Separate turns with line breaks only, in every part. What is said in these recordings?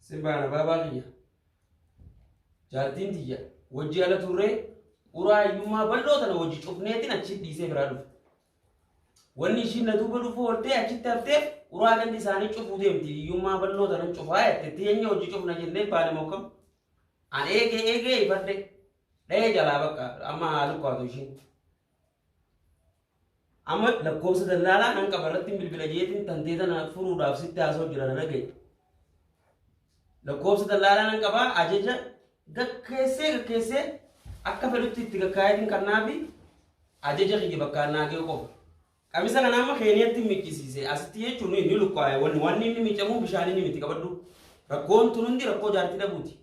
سبحان بابا غيا جالتين تيجا وجي على توري وراي يوم ما بلو تنا وجي شوفنيتي نشيد ديسه برادو وني شيء ندوب له فورتي أشيد تفتح وراي عندي ساني شوفوا ديم تي يوم ما بلو تنا شوفها تتيني وجي شوفنا جنة باري موكم أنا إيه يفرد لا جلا بقى أما هالو قادوشين أما لكوس دلالة نانك برتين بالبلجيتين تنديدا نفرو رافسيت تاسو جرانا نجي لكوس دلالة نانك با أجيجا كيسة أكا فلوتي تيجا كايدين كنابي أجيجا كي بكا ناجي وكو kami sana nama kayaknya tim mikisi asitiye cunu ini lu kaya wani ini micamu bisa ini miti kabadu rakon turun di rakon jari tidak buti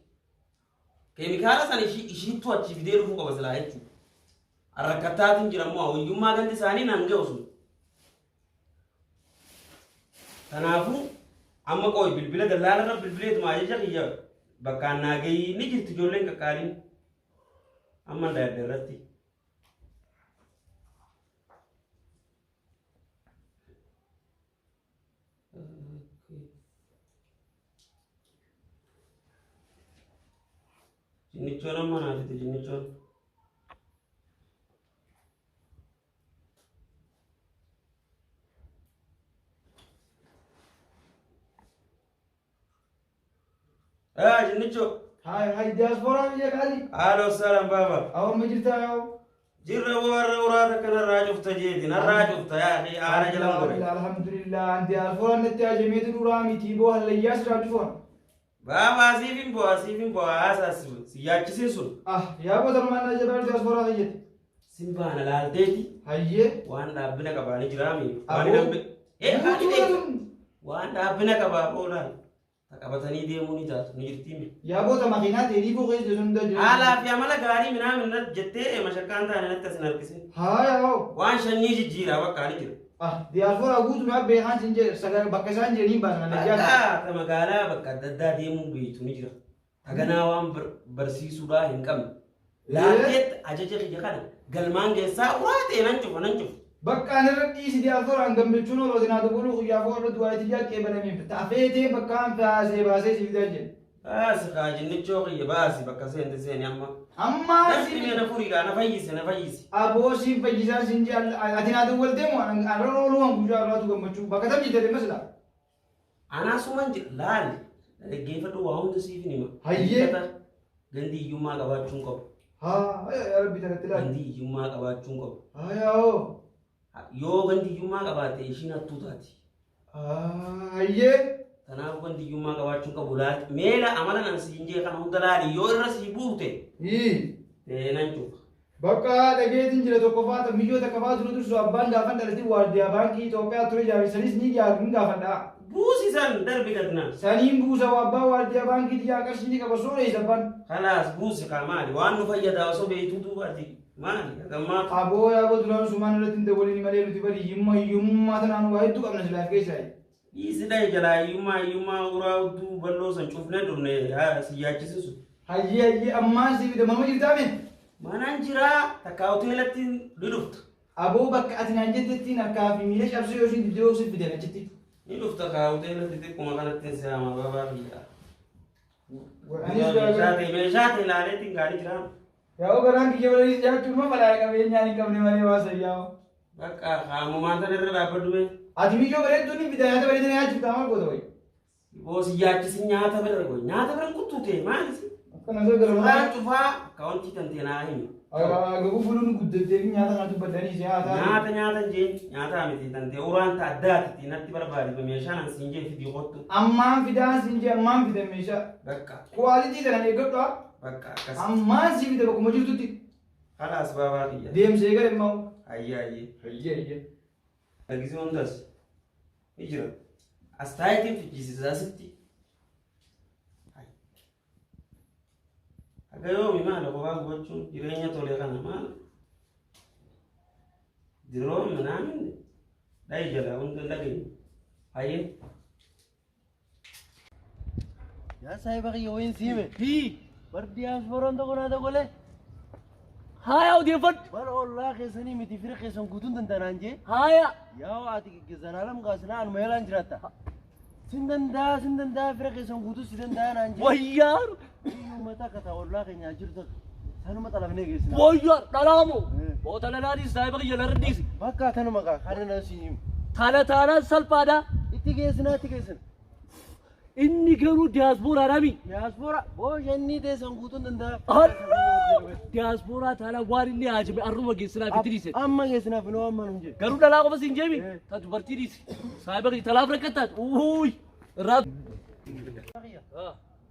kayak mikara sana isi itu aci video lu kau masalah itu arakata tim jiramu awu yuma ganti sani nangge osu tanafu amma kau bilbila dalala na bilbila itu aja jadi ya bahkan nage ini gitu jualan kekarin amma daerah Jinichon mana ada jinichon? Jinichon.
Hai diaspora ya kali.
Halo salam baba.
Awak mencerita ya?
Jirra warra kana rajuf tajedi, na rajuf tayari ana jalan gore.
Alhamdulillah diaspora nanti aja metu rami tibo halayas rajufon.
Baba asifin bo asas siyachisin sun.
Ya bosan mana aja baru diaspora aja.
Simbana laldeti.
Hayye.
Wanda abina kabani jirami. Wani nambe. Wanda abina kababola. Takabatani dia muni jatuh nirtimi.
Ya bosan makina teri bo kaya jalan dah.
Ala fiya mala gari mina minat jette masyakanta nanti tasinar kisin.
Hai ya.
Wan shani jira wa kali jira.
Diaspora gudu na behan sinje sagar bakasan jeni bana na
jana. Kama gala bakadada dia mu bitu ni jira. Agana wan bersih sudah hinkam. Laket aja jadi jangan. Galmange sa urate nancu. Bakka
nerti si diaspora angam becuno lo dina dulu ya fo lo dua tiga ke bana mi tafete bakka fa base si bidaje.
Sekajin ni coki ya basi bakka sen amma si me na furi ga na fayisi.
Abo si fayisa sinje adina du wolte mo araro lo ang buja lo tu gamchu bakka tam jide masla.
Ana suman lal. Gefa to wa hundu si fini ma.
Hayye.
Gandi yuma ga ba chungko.
Ya rabbi taratila.
Gandi yuma ga ba chungko.
Yo.
Yo gandi yuma ga ba te shina tutati.
Hayye.
Tanah gandi yuma ga ba chungko bulat. Mela amalan an sinje kan hundalali yo rasi bute. Te nancu.
Bakka dageetin jira tokko faata mijoota qabaa turu su abbaan gaafan dhalati waardiyaa baankii Itoophiyaa ture jaarsanis ni gaafadha.
Buusi san darbi gadna.
Saniin buusa abbaa waardiyaa baankii tiyaa qarshii ni qaba sooree sabban.
Khalas buusi kamali waan nu fayyada osoo beeytu duubati. Maali gamma
aboo yaaboo duraan sumaan irratti hin dabalin malee nuti bari hiyyummaa tanaan waa hedduu qabna silaaf keessaa.
Isidai jala yuma uraa du ballo san cufne durne siyaachisisu.
Hayye ammaan si bida manuma jirtaamin.
Manaan jira takka hoteelatti dhufta.
Aboo bakka ati naan jettettiin harkaa fi miila cabsee yoo isin didee si bideen achitti.
Ni dhufta ka hoteelatti xiqquma kanatti seama babaa biyya. Meeshaate ilaaleetiin gaarii jiraan.
Yaa garaan kiyya waliin jaachuun ma falaa qabeenyaan hin qabne malee waa sayyaa'u.
Bakka qaamumaan sana irra dhaabbadhu mee.
Ati biyyoo bareedduu ni bida nyaata bareedina nyaachuuf taa'amaa goota wayi.
Boos yaachisi nyaata bira goy nyaata bira kuttute maalisi.
Akkana soo gara
maa cufaa kawanti tanteenaa himi.
Gabu fuluun guddattee fi nyaata kanatu baddanii si haataa.
Nyaata jeen nyaata miti tantee uraan ta addaati natti barbaade meeshaan an siinjee fidii qottu.
Ammaan fidaan siinjee ammaan fida meeshaa.
Bakka.
Kuwaalitii kana eeggadhu.
Bakka akkas.
Ammaan si fida bakkuma jirtutti.
Kalaas baabaa kiyya.
Deemsee gara immoo.
Hayye. Lagisi hundas. Ijira. Astaayitiin fichisiisa asitti. Agayoomi maala kophaa gochuun jireenya tolee kana maala. Diroo minaamin dhayi jala hunda dhageenye. Hayye.
Yaa saahiba kiyya wayin siime. Bardi asforon tokko naa tokkolee. Haya udifat. Bar Allah keessanii miti fira keessan guutuun dandanaan jee.
Haya.
Yaa ati gizanaalam gaasnaa anu meelaan jiraata. سندن دا فرق سنقوتو سندن أنجي
ويار
يوم متى كتا والله كن يجرتك أنا ما طلب نيجي
ويار دلامو بوتنا نادي سايبك يلرديس
بكا تنا مكا خلينا نسيم
تانا سلفادا
تيجيسن
إني كانوا دياسبورا رامي
ياسبورا بوش إني ده سنقوتو نندا
دياسبورا تانا وارني عجب أروما جسنا بتريسه
أما جسنا في نوام ما نمجي
كانوا دلامو بس إنجامي تجبرتيريس سايبك يتلاف ركتات أوي راب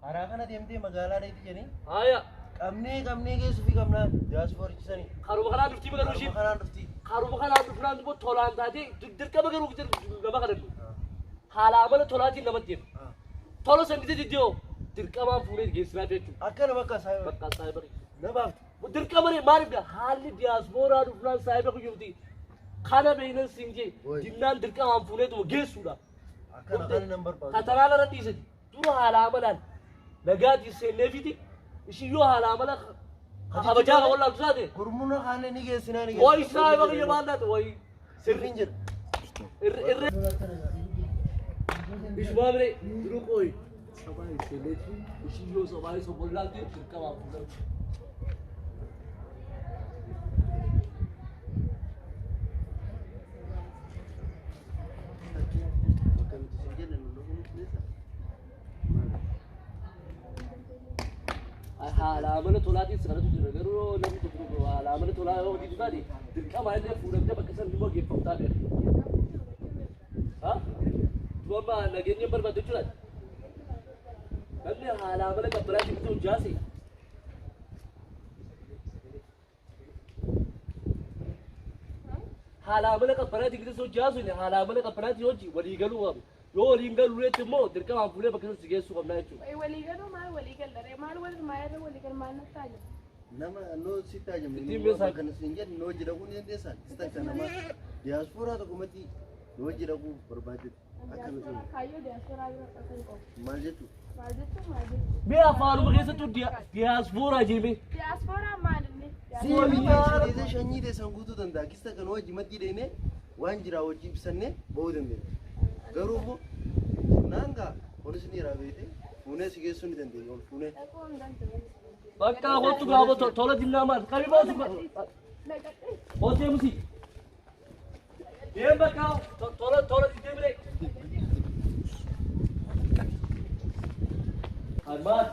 أراكنا ديمتي مقالة ده تجاني
هايا
كمني كيسو في كمنا دياسبورا كيساني
خارو بخنا نفتي بقى نشيب
خنا نفتي
خارو بخنا نفران تبو تولان تاجي دركا بقى روك جر نما خدم حالا عمل تولاتي نمتين تولو سنجد ديو دركا ما فوري جسنا بيتو
أكنا بكا سايبر
بقى سايبر
نبافت
دركا مري مارب حالي دياسبورا نفران سايبر يودي خانا بينن سنجي جنان دركا ما فوري تو جسودا
أكنا نمبر باز
كترالا رديسة تورو حالا عملان نجاتي سنفيتي إيش يو حالا عملا خبجاء ولا بزاده
كرمونا خانة نيجي سنا نيجي
واي سايبر يباندا واي
سرينجر
إيش ما بري دروكوي سباي سيلتي إيش يو سباي سبولا كي دركا ما فوري حالا عمل تولاتي سكرت جرو لم تدرو حالا عمل تولا هو دي دادي دركا ما يدي فورم جب كسر نمو جيب فتا ده ها تو ما نگني پر بده چلا بل حالا عمل كبرا دي تو جاسي حالا عمل كبرا دي تو جاسي حالا عمل كبرا دي وجي ولي قالوا يو رينجل ريت مو دركا ما فوري بكسر سيجي سو قبل نايتو
اي ولي قالوا ما ولي قال دري ما ولد ما ير ولي قال ما نتاج
nama no sita jam
Itu
ni
biasa.
kan sinjat no jira ku ni desa sita kana ma diaspora to kumati no jira ku berbudget akan itu
kayu dia surau akan kau
majetu
majid
بي افارو بكسر تو دياسبورا جيبي
diaspora mana ni
si mi de shanyi de sangutu dan da kista kan waji mati de ne wan jira waji bisanne bawden de garu mo nanga polis ni rabete fune sige suni dan de fune
aku undan tu
بكا هوتو غابو تولا دينا مال كبي بوس هوتي مسي يم بكا تولا ديمري ارمان